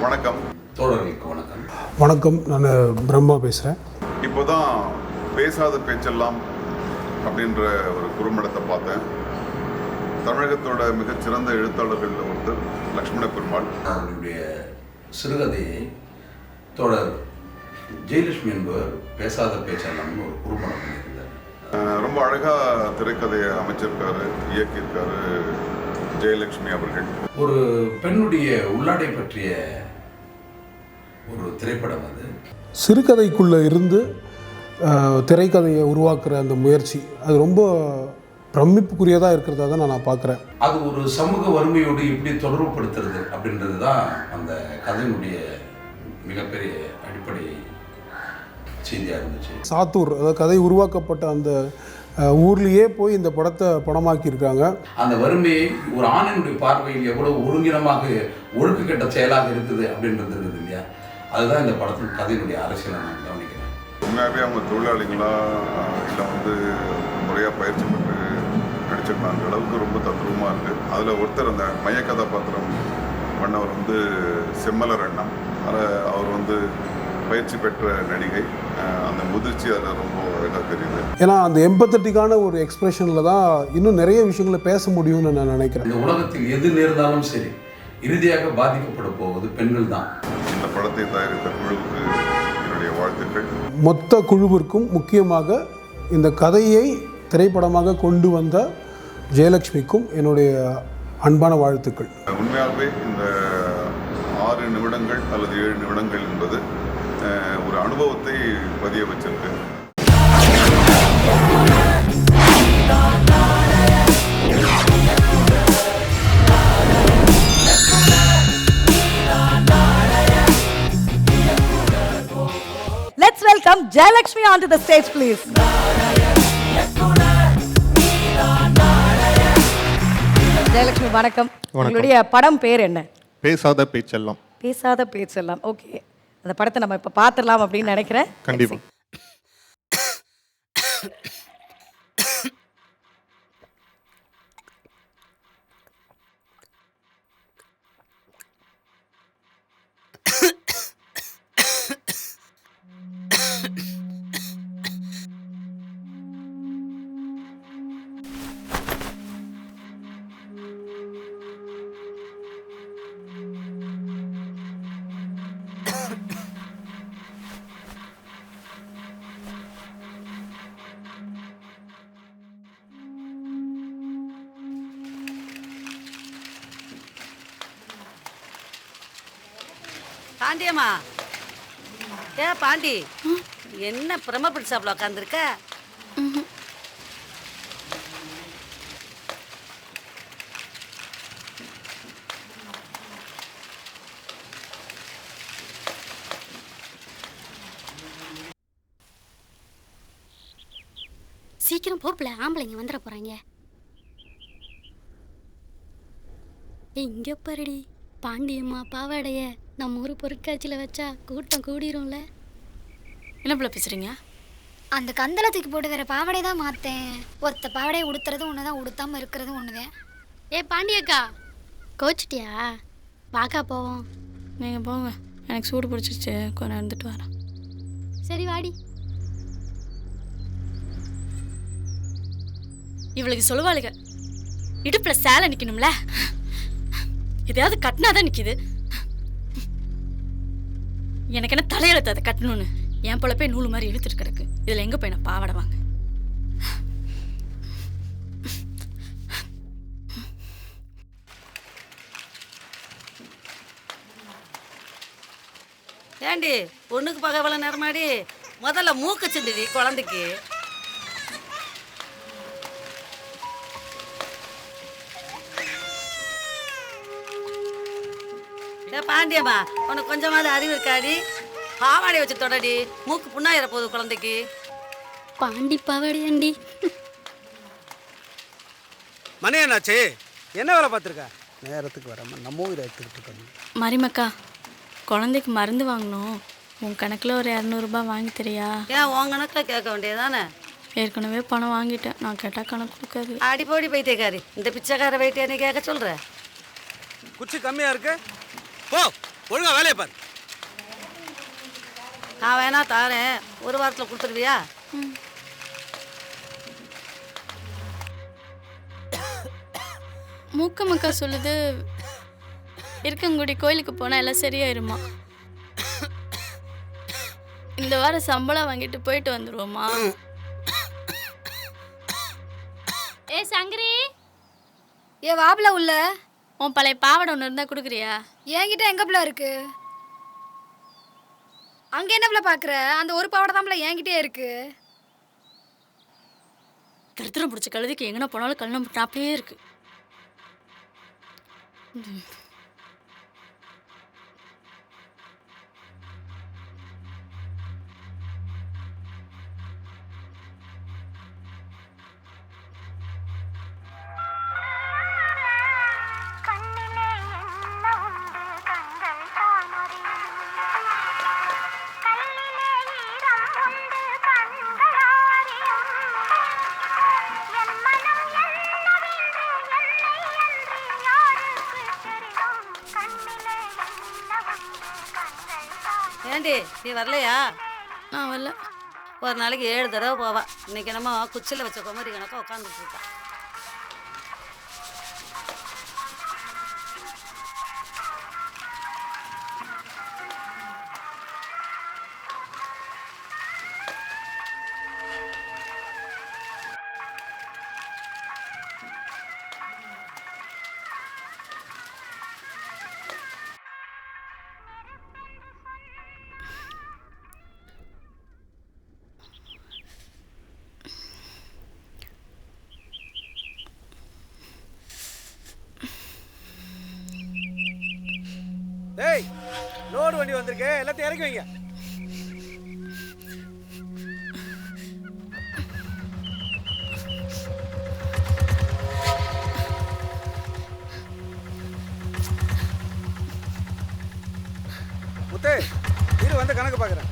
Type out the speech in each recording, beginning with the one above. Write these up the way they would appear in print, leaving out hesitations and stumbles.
வணக்கம் தோழர்களுக்கு வணக்கம். வணக்கம், நான் பிரம்மா பேசுகிறேன். இப்போ தான் பேசாத பேச்செல்லாம் அப்படின்ற ஒரு குறும்படத்தை பார்த்தேன். தமிழகத்தோட மிகச்சிறந்த எழுத்தாளர்களில் ஒருத்தர் லக்ஷ்மண பெருமாள் அவருடைய சிறுகதையை தோழர் ஜெயலட்சுமி என்பவர் பேசாத பேச்செல்லாம்னு ஒரு குறும்படம் பண்ணியிருந்தார். ரொம்ப அழகாக திரைக்கதையை அமைச்சிருக்காரு, இயக்கியிருக்காரு ஜெயலட்சுமி அவர்கள். ஒரு பெண்ணுடைய உள்ளாடை பற்றிய ஒரு திரைப்படம் அது. சிறுகதைக்குள்ளே இருந்து திரைக்கதையை உருவாக்குற அந்த முயற்சி அது ரொம்ப பிரமிப்புக்குரியதாக இருக்கிறதா தான் நான் பார்க்குறேன். அது ஒரு சமூக வறுமையோடு எப்படி தொடர்புபடுத்துறது அப்படின்றது தான் அந்த கதையினுடைய மிகப்பெரிய அடிப்படை செய்தியாக இருந்துச்சு. சாத்தூர், அதாவது கதை உருவாக்கப்பட்ட அந்த ஊர்லேயே போய் இந்த படத்தை படமாக்கியிருக்காங்க. அந்த வறுமையை ஒரு ஆணினுடைய பார்வையில் எவ்வளவு ஒருங்கினமாக ஒழுக்கக்கெட்ட செயலாக இருக்குது அப்படின்றது இருக்குது இல்லையா, அதுதான் இந்த படத்தின் கதையினுடைய அரசியலை நான் கவனிக்கிறேன். உண்மையாகவே அவங்க தொழிலாளிகளா இல்லை முறையாக பயிற்சி பெற்று நடிச்சிருக்காங்க அளவுக்கு ரொம்ப தத்ரூபமாக இருக்குது. அதில் ஒருத்தர் அந்த மைய கதாபாத்திரம் பண்ணவர் செம்மலர் அண்ணா. அவர் பயிற்சி பெற்ற நடிகை. அந்த முதிர்ச்சி அதில் ரொம்ப அழகாக தெரியுது. ஏன்னா அந்த எம்பத்தட்டிக்கான ஒரு எக்ஸ்பிரஷனில் தான் இன்னும் நிறைய விஷயங்களை பேச முடியும்னு நான் நினைக்கிறேன். இந்த உலகத்தில் எது நேர்ந்தாலும் சரி, இறுதியாக பாதிக்கப்பட போவது பெண்கள் தான். இந்த படத்தை தயாரித்த குழுவுக்கு என்னுடைய வாழ்த்துக்கள். மொத்த குழுவிற்கும், முக்கியமாக இந்த கதையை திரைப்படமாக கொண்டு வந்த ஜெயலட்சுமிக்கும் என்னுடைய அன்பான வாழ்த்துக்கள். உண்மையாகவே இந்த 6 நிமிடங்கள் அல்லது 7 நிமிடங்கள் என்பது ஒரு அனுபவத்தை பதிய வச்சிருக்கு. Let's welcome Jayalakshmi onto the stage, please. Jayalakshmi வணக்கம். உங்களுடைய படம் பேர் என்ன? பேசாத பேச்செல்லாம். பேசாத பேச்செல்லாம். ஓகே, அந்த படத்தை நம்ம இப்போ பார்த்துடலாம் அப்படின்னு நினைக்கிறேன். கண்டிப்பா. பாண்டியம்மா, பாண்டி, என்ன பிரம பிடிச்சாப்புல உட்காந்துருக்க? சீக்கிரம் போப்புல, ஆம்பளைங்க வந்துட போறாங்க. இங்க பாருடி, பாண்டியம்மா பாவாடைய நம்ம ஊர் பொருட்காட்சியில் வச்சா கூட்டம் கூடிரும்ல. என்ன பிள்ளை பேசுறீங்க? அந்த கந்தளத்துக்கு போட்டு வேற பாவாடை தான் மாற்றேன். ஒருத்த பாவாடையை உடுத்துறதும் ஒன்று தான், உடுத்தாமல் இருக்கிறதும் ஒன்று தான். ஏ பாண்டியக்கா, கோச்சிட்டியா? வாக்கா போவோம். நீங்கள் போங்க, எனக்கு சூடு பிடிச்சிருச்சு, கொஞ்சம் இருந்துட்டு வரேன். சரி வாடி. இவளுக்கு சொல்லுவாளுங்க, இடுப்பில் சேலை நிற்கணும்ல, எதையாவது கட்டினாதான் நிற்கிது. எனக்கு என்ன தலையெழுத்து அதை கட்டணும்னு? என் பொழப்பே நூல் மாதிரி இழுத்துட்டு கிடக்கு. இதில் எங்கே போய் நான் பாவாடை வாங்க? ஏண்டி பொண்ணுக்கு பார்க்க எவ்வளோ நேரமாடி? முதல்ல மூக்கு சிந்துடி குழந்தைக்கு. பாண்டியம்மா, உனக்கு கொஞ்சமாவது அறிவு இருக்காடி? பாவாடை வச்சு தொடடி, மூக்கு புண்ணாயிர போகுது குழந்தைக்கு. பாண்டி பாவாடையாண்டி. மணி என்னாச்சு? என்ன வேலை பார்த்துருக்க? நேரத்துக்கு வராமல் நம்ம ஊரை எடுத்துக்கிட்டு இருக்கோம். மரிமக்கா, குழந்தைக்கு மருந்து வாங்கணும். உன் கணக்கில் ஒரு 200 ரூபாய் வாங்கி தரியா? ஏன் உன் கணக்கில் கேட்க வேண்டியதானே? ஏற்கனவே பணம் வாங்கிட்டேன், நான் கேட்டால் கணக்கு கொடுக்காது. அடி போடி போயிட்டேக்காரி, இந்த பிச்சைக்கார வெயிட்டே நீ கேட்க சொல்கிற? குச்சி கம்மியாக இருக்கு, போ ஒழுங்கா வேலையை பாரு. நான் வேணா தாரேன், ஒரு வாரத்தில் கொடுத்துருவியா? மூக்கமக்கா சொல்லுது இருக்கங்குடி கோயிலுக்கு போனால் எல்லாம் சரியாயிருமா. இந்த வாரம் சம்பளம் வாங்கிட்டு போயிட்டு வந்துடுவோமா? ஏ சங்கரி, ஏ வாப்ல உள்ள உன் பழைய பாவாடை ஒன்று இருந்தால் கொடுக்குறியா? என்கிட்ட எங்க பிள்ளை இருக்கு? அங்க என்ன பிள்ளை பாக்குற? அந்த ஒரு பாவாடை தான் பிள்ளை என்கிட்டே இருக்கு. கருத்துரம் பிடிச்ச கழுதிக்கு எங்கன்னா போனாலும் கல்யாணம் பண்ண அப்படியே இருக்கு. ஏண்டி நீ வரலையா? நான் வரல. ஒரு நாளைக்கு 7 தடவை போவா. இன்னைக்கு என்னமோ குச்சியில் வச்ச குமரி கணக்கா உட்காந்துட்டு இருக்கா. டேய், லோடு வண்டி வந்திருக்கு, எல்லாத்தையும் இறக்கி வைங்க. முத்து, இரு வந்து கணக்கு பார்க்குறேன்.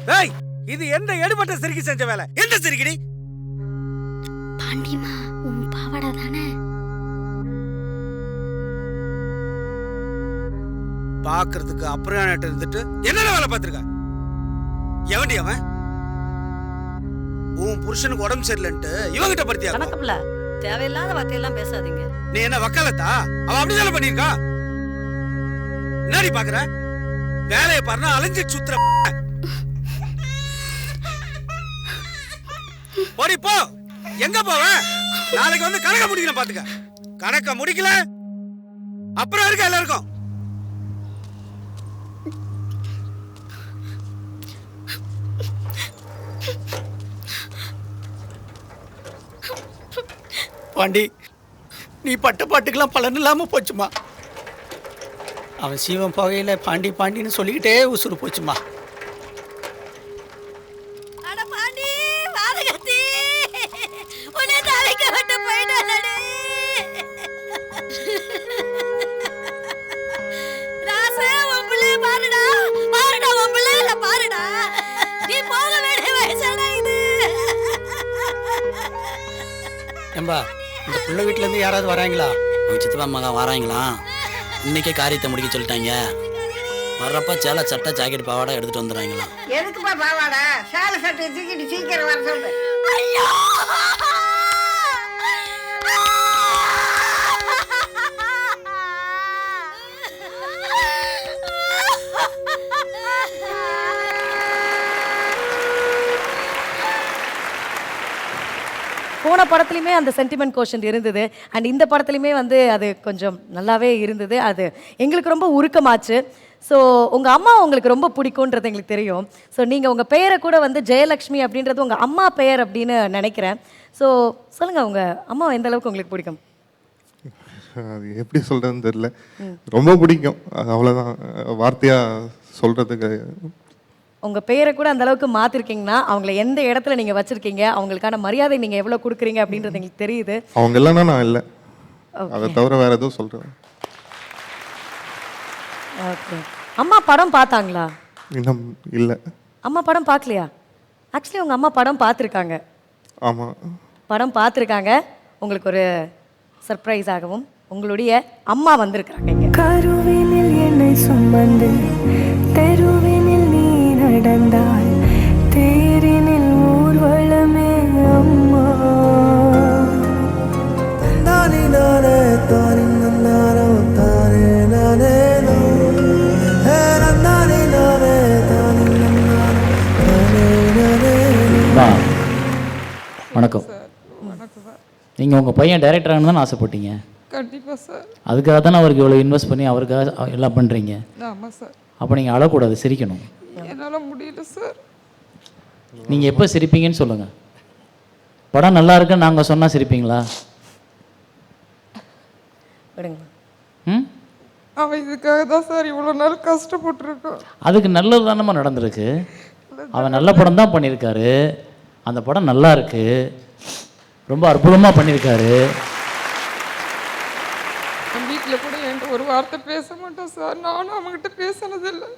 டேய், இது எந்த எடுபட்ட சிரிக்கி செஞ்ச வேலை? எந்த சிரிக்கடி? பாண்டிமா, உன் பாவாடை தானே? பாக்குறதுக்கு அப்புறம் இருந்துட்டு என்னென்ன வேலை பார்த்திருக்க? எவன்டி அவன்? உன் புருஷனுக்கு உடம்பு சரியில்லைன்ட்டு இவங்கிட்ட படுத்தியா? கணக்குல தேவையில்லாத வார்த்தையெல்லாம் பேசாதீங்க. நீ என்ன வக்காலத்தா? அவ அப்படிதானே பண்ணிருக்கா? என்னடி பாக்குற? வேலையை பாருனா அலைஞ்சு சுத்துற. போடி போ. எங்க போவ? நாளைக்கு வந்து கணக்க முடிக்கணும் பாத்துக்க. கணக்க முடிக்கல அப்புறம் இருக்க எல்லாருக்கும். பாண்டி, நீ பட்ட பாட்டுக்கெல்லாம் பலன் இல்லாம போச்சுமா. அவன் சீவன் போகையில பாண்டி பாண்டின்னு சொல்லிக்கிட்டே உசுறு போச்சுமா. அட பாண்டி, வாதகத்தி, உன்னை தவிக்க விட்டு போயிட்டாளே. ராசே, உன் பிள்ளைய பாருடா, பாருடா, உன் பிள்ளையில பாருடா. நீ போக வேண்டிய வயசானா இது. ஏம்பா, இந்த பிள்ளை வீட்டுல இருந்து யாராவது வராங்களா? அவங்க சித்தப்பா மகன் வராங்களா? இன்னைக்கே காரியத்தை முடிக்க சொல்லிட்டாங்க. வர்றப்ப சேலை சட்டை ஜாக்கெட் பாவாடை எடுத்துட்டு வந்துடுறாங்களா? எதுக்குப்பா பாவாடா? சேலை சட்டை தூக்கிட்டு சீக்கிரம் வர சொல்லு. ஐயோ, போன படத்துலையுமே அந்த சென்டிமெண்ட் கோஷன் இருந்தது அண்ட் இந்த படத்துலையுமே வந்து அது கொஞ்சம் நல்லாவே இருந்தது. அது எங்களுக்கு ரொம்ப உருக்கமாச்சு. ஸோ உங்கள் அம்மா உங்களுக்கு ரொம்ப பிடிக்குன்றது எங்களுக்கு தெரியும். ஸோ நீங்கள் உங்கள் பெயரை கூட வந்து ஜெயலக்ஷ்மி அப்படின்றது உங்கள் அம்மா பெயர் அப்படின்னு நினைக்கிறேன். ஸோ சொல்லுங்கள், உங்கள் அம்மா எந்த அளவுக்கு உங்களுக்கு பிடிக்கும்? அது எப்படி சொல்கிறதுன்னு தெரியல, ரொம்ப பிடிக்கும். அவ்வளோதான், வார்த்தையாக சொல்கிறதுக்கு உங்கள் பேரை கூட அந்த அளவுக்கு மாற்றிருக்கீங்கன்னா அவங்கள எந்த இடத்துல நீங்கள் வச்சுருக்கீங்க, அவங்களுக்கான மரியாதை நீங்கள் எவ்வளோ கொடுக்குறீங்க அப்படின்றது எங்களுக்கு தெரியுது. அவங்க இல்லைன்னா நான் இல்லை, அதை தவிர வேறு எதுவும் சொல்கிறேன். ஓகே. அம்மா படம் பார்த்தாங்களா? இன்னும் இல்லை. அம்மா படம் பார்க்கலையா? ஆக்சுவலி உங்கள் அம்மா படம் பார்த்துருக்காங்க. ஆமாம், படம் பார்த்துருக்காங்க. உங்களுக்கு ஒரு சர்ப்ரைஸ் ஆகவும் உங்களுடைய அம்மா வந்திருக்காங்க இங்கே. கருவினில் என்னை சுமந்து தெருவினில் நீ நடந்தால் தேரினில் ஊர்வலமே அம்மா. தானே நானே தானே நானோ தானே நானே தானே நானே தானே நானே. வணக்கம். நீங்கள் உங்கள் பையன் டைரக்டர் ஆகணும் தானே ஆசைப்பட்டீங்க? கண்டிப்பாக சார். அதுக்காக தானே அவருக்கு இவ்வளோ இன்வெஸ்ட் பண்ணி அவருக்காக எல்லாம் பண்ணுறீங்க. ஆமாம் சார். அப்போ நீங்கள் அழக்கூடாது, சிரிக்கணும். என்னால் முடியல சார். நீங்கள் எப்போ சிரிப்பீங்கன்னு சொல்லுங்கள். படம் நல்லா இருக்குன்னு நாங்கள் சொன்னால் சிரிப்பீங்களா? ம், அவன் இதுக்காக தான் சார் இவ்வளோ நாள் கஷ்டப்பட்டுருக்கான். அதுக்கு நல்லது தானம்மா நடந்திருக்கு. அவன் நல்ல படம் தான் பண்ணியிருக்காரு. அந்த படம் நல்லா இருக்கு, ரொம்ப அற்புதமாக பண்ணியிருக்காரு. என் வீட்டில் கூட என்கிட்ட ஒரு வார்த்தை பேச மாட்டான் சார். நானும் அவன்கிட்ட பேசினதில்லை.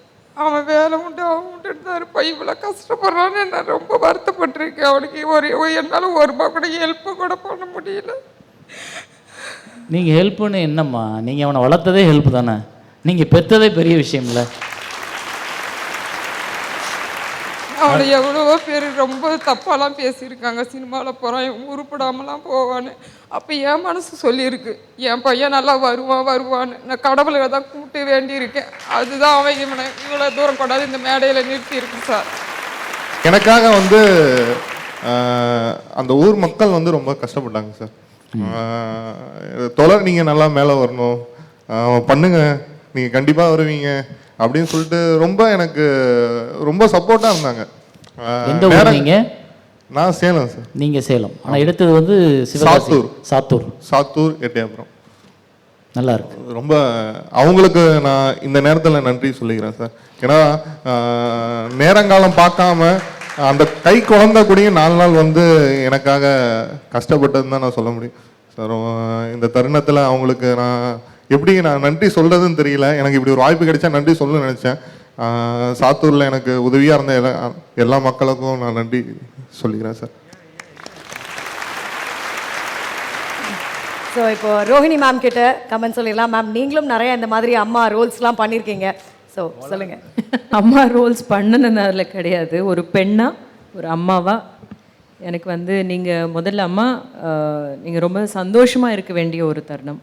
அவன் வேலை உண்டு அவன் உண்டுட்டு தான் இருப்பான். இவ்வளோ கஷ்டப்படுறான்னு நான் ரொம்ப வருத்தப்பட்டிருக்கேன். அவனுக்கு என்னால் ஒரு ரூபா கூட ஹெல்ப்பு கூட பண்ண முடியல. நீங்கள் ஹெல்ப்புன்னு என்னம்மா, நீங்கள் அவனை வளர்த்ததே ஹெல்ப் தானே, நீங்கள் பெற்றதே பெரிய விஷயம் இல்லை. அவனை எவ்வளவோ பேர் ரொம்ப தப்பாலாம் பேசியிருக்காங்க. சினிமாவில் போகிறான், உருப்படாமலாம் போவான்னு. அப்போ என் மனசு சொல்லியிருக்கு, என் பையன் நல்லா வருவான்னு. நான் கடவுளை தான் கூப்பிட்டு வேண்டியிருக்கேன். அதுதான் அவன் இவனை இவ்வளோ தூரம் கொண்டாந்து இந்த மேடையில் நிறுத்தியிருக்கு சார். எனக்காக வந்து அந்த ஊர் மக்கள் வந்து ரொம்ப கஷ்டப்பட்டாங்க சார். தொடர் நீங்கள் நல்லா மேலே வரணும், பண்ணுங்க, நீங்கள் கண்டிப்பாக வருவீங்க அப்படின்னு சொல்லிட்டு ரொம்ப எனக்கு ரொம்ப சப்போர்ட்டாக இருந்தாங்க. எந்த ஊர் நீங்க? நான் சேலம் சார். நீங்கள் சேலம், ஆனால் எடுத்தது வந்து சாத்தூர். சாத்தூர் எட்டயபுரம். நல்லா இருக்கு. ரொம்ப அவங்களுக்கு நான் இந்த நேரத்தில் நன்றி சொல்லிக்கிறேன் சார். ஏன்னா நேரங்காலம் பார்க்காம அந்த கை குழந்தை கூடிய 4 நாள் வந்து எனக்காக கஷ்டப்பட்டதுன்னு தான் நான் சொல்ல முடியும் சார். இந்த தருணத்தில் அவங்களுக்கு நான் எப்படி நான் நன்றி சொல்கிறதுன்னு தெரியல. எனக்கு இப்படி ஒரு வாய்ப்பு கிடைச்சா நன்றி சொல்லணும்னு நினச்சேன். சாத்தூரில் எனக்கு உதவியாக இருந்த எல்லா மக்களுக்கும் நான் நன்றி சொல்லிக்கிறேன் சார். ஸோ இப்போ ரோஹிணி மேம் கிட்ட கமெண்ட் சொல்லிடலாம். மேம், நீங்களும் நிறைய இந்த மாதிரி அம்மா ரோல்ஸ்லாம் பண்ணியிருக்கீங்க. ஸோ சொல்லுங்கள். அம்மா ரோல்ஸ் பண்ணினதில் கிடையாது, ஒரு பெண்ணா ஒரு அம்மாவா எனக்கு வந்து நீங்கள் முதல்ல அம்மா நீங்கள் ரொம்ப சந்தோஷமாக இருக்க வேண்டிய ஒரு தருணம்.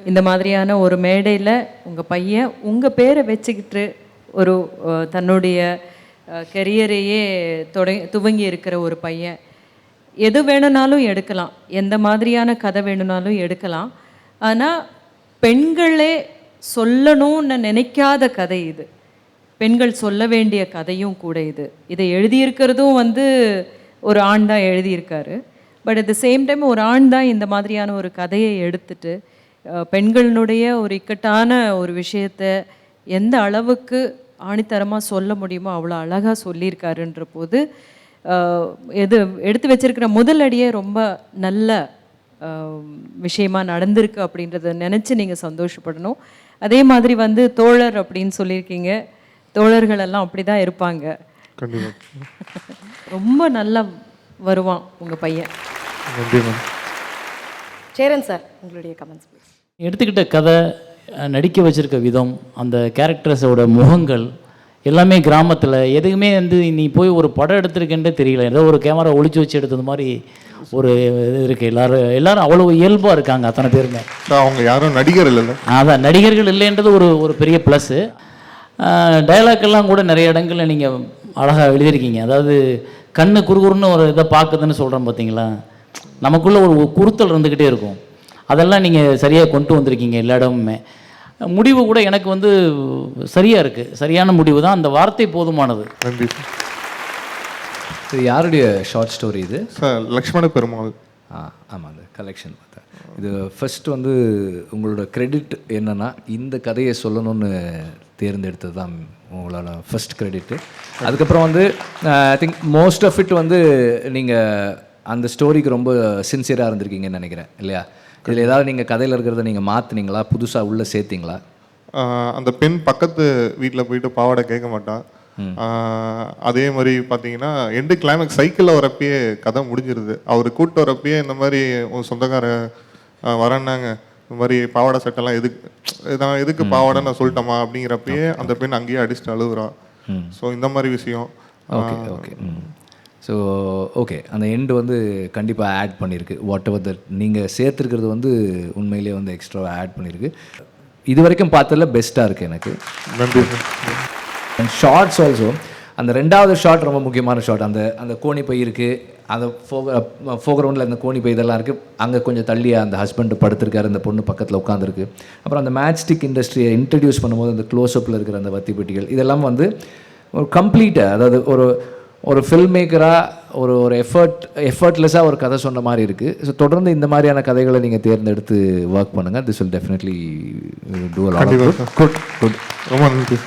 இந்த மாதிரியான ஒரு மேடையில் உங்கள் பையன் உங்கள் பேரை வச்சுக்கிட்டு ஒரு தன்னுடைய கெரியரையே துவங்கி இருக்கிற ஒரு பையன். எது வேணும்னாலும் எடுக்கலாம், எந்த மாதிரியான கதை வேணும்னாலும் எடுக்கலாம். ஆனால் பெண்களே சொல்லணும்னு நினைக்காத கதை இது. பெண்கள் சொல்ல வேண்டிய கதையும் கூட இது. இதை எழுதியிருக்கிறதும் வந்து ஒரு ஆண் தான் எழுதியிருக்காரு. But at the same time ஒரு ஆண் தான் இந்த மாதிரியான ஒரு கதையை எடுத்துட்டு பெண்களினுடைய ஒரு இக்கட்டான ஒரு விஷயத்தை எந்த அளவுக்கு ஆணித்தரமாக சொல்ல முடியுமோ அவ்வளோ அழகாக சொல்லியிருக்காருன்ற போது எது எடுத்து வச்சிருக்கிற முதல் அடியே ரொம்ப நல்ல விஷயமா நடந்திருக்கு அப்படின்றத நினச்சி நீங்கள் சந்தோஷப்படணும். அதே மாதிரி வந்து தோழர் அப்படின்னு சொல்லியிருக்கீங்க. தோழர்கள் எல்லாம் அப்படி தான் இருப்பாங்க. ரொம்ப நல்லா வருவான் உங்கள் பையன். சேரன் சார், உங்களுடைய கமெண்ட்ஸ் ப்ளீஸ். எடுத்துக்கிட்ட கதை, நடிக்க வச்சுருக்க விதம், அந்த கேரக்டர்ஸோட முகங்கள் எல்லாமே கிராமத்தில் எதுவுமே வந்து நீ போய் ஒரு படம் எடுத்திருக்கேன்றே தெரியல. ஏதோ ஒரு கேமரா ஒளிச்சு வச்சு எடுத்தது மாதிரி ஒரு இது இருக்குது. எல்லாரும் அவ்வளோ இயல்பாக இருக்காங்க அத்தனை பேருமே. அவங்க யாரும் நடிகர் இல்லை. அதான் நடிகர்கள் இல்லைன்றது ஒரு பெரிய ப்ளஸ்ஸு. டைலாக்கெல்லாம் கூட நிறைய இடங்களில் நீங்கள் அழகாக எழுதியிருக்கீங்க. அதாவது கண்ணு குறுகுறுன்னு ஒரு இதை பார்க்குதுன்னு சொல்கிறோம் பார்த்தீங்களா, நமக்குள்ளே ஒரு குறுத்தல் இருந்துக்கிட்டே இருக்கும். அதெல்லாம் நீங்கள் சரியாக கொண்டு வந்திருக்கீங்க எல்லா இடமுமே. முடிவு கூட எனக்கு வந்து சரியாக இருக்குது, சரியான முடிவு தான். அந்த வார்த்தை போதுமானது. நன்றி. இது யாருடைய ஷார்ட் ஸ்டோரி இது? சார், லக்ஷ்மண பெருமாள். ஆமாம், அந்த கலெக்ஷன் பார்த்தேன். இது ஃபர்ஸ்ட் வந்து உங்களோட கிரெடிட் என்னென்னா இந்த கதையை சொல்லணும்னு தேர்ந்தெடுத்தது தான் உங்களோட ஃபர்ஸ்ட் கிரெடிட்டு. அதுக்கப்புறம் வந்து I think most of it வந்து நீங்கள் அந்த ஸ்டோரிக்கு ரொம்ப சின்சியராக இருந்திருக்கீங்கன்னு நினைக்கிறேன் இல்லையா? இதில் ஏதாவது நீங்கள் கதையில் இருக்கிறத நீங்கள் மாற்றினீங்களா, புதுசாக உள்ளே சேர்த்திங்களா? அந்த பெண் பக்கத்து வீட்டில் போயிட்டு பாவாடை கேட்க மாட்டான். அதே மாதிரி பார்த்தீங்கன்னா எண்டு கிளைமேக்ஸ் சைக்கிளில் வரப்பயே கதை முடிஞ்சிருது. அவர் கூப்பிட்டு வரப்பயே இந்த மாதிரி உன் சொந்தக்காரன் வரேன்னாங்க, இந்த மாதிரி பாவாடை சட்டெல்லாம் எதுக்கு பாவாடை நான் சொல்லிட்டோமா அப்படிங்கிறப்பயே அந்த பெண் அங்கேயே அடிச்சுட்டு அழுகுறான். ஸோ இந்த மாதிரி விஷயம். ஓகே. ஸோ ஓகே, அந்த எண்டு வந்து கண்டிப்பாக ஆட் பண்ணியிருக்கு. வாட் எவர் தட் நீங்கள் சேர்த்துருக்கிறது வந்து உண்மையிலேயே வந்து எக்ஸ்ட்ராவாக ஆட் பண்ணியிருக்கு. இது வரைக்கும் பார்த்ததில் பெஸ்ட்டாக இருக்குது எனக்கு. நன்றி. அண்ட் ஷார்ட்ஸ் ஆல்சோ, அந்த 2வது ஷாட் ரொம்ப முக்கியமான ஷாட். அந்த கோணி பை இருக்குது, அந்த ஃபோக்ரவுண்டில் அந்த கோணி பை இதெல்லாம் இருக்குது. அங்கே கொஞ்சம் தள்ளி அந்த ஹஸ்பண்ட் படுத்திருக்காரு, அந்த பொண்ணு பக்கத்தில் உட்காந்துருக்கு. அப்புறம் அந்த மேட்ச்ஸ்டிக் இண்டஸ்ட்ரியை இன்ட்ரடியூஸ் பண்ணும்போது அந்த க்ளோஸ்அப்பில் இருக்கிற அந்த வத்தி பெட்டிகள் இதெல்லாம் வந்து ஒரு கம்ப்ளீட்டாக, அதாவது ஒரு ஃபில்ம் மேக்கராக ஒரு எஃபர்ட்லெஸ்ஸாக ஒரு கதை சொன்ன மாதிரி இருக்குது. ஸோ தொடர்ந்து இந்த மாதிரியான கதைகளை நீங்கள் தேர்ந்தெடுத்து ஒர்க் பண்ணுங்கள். This will definitely do a lot of good. ரொம்ப நன்றி.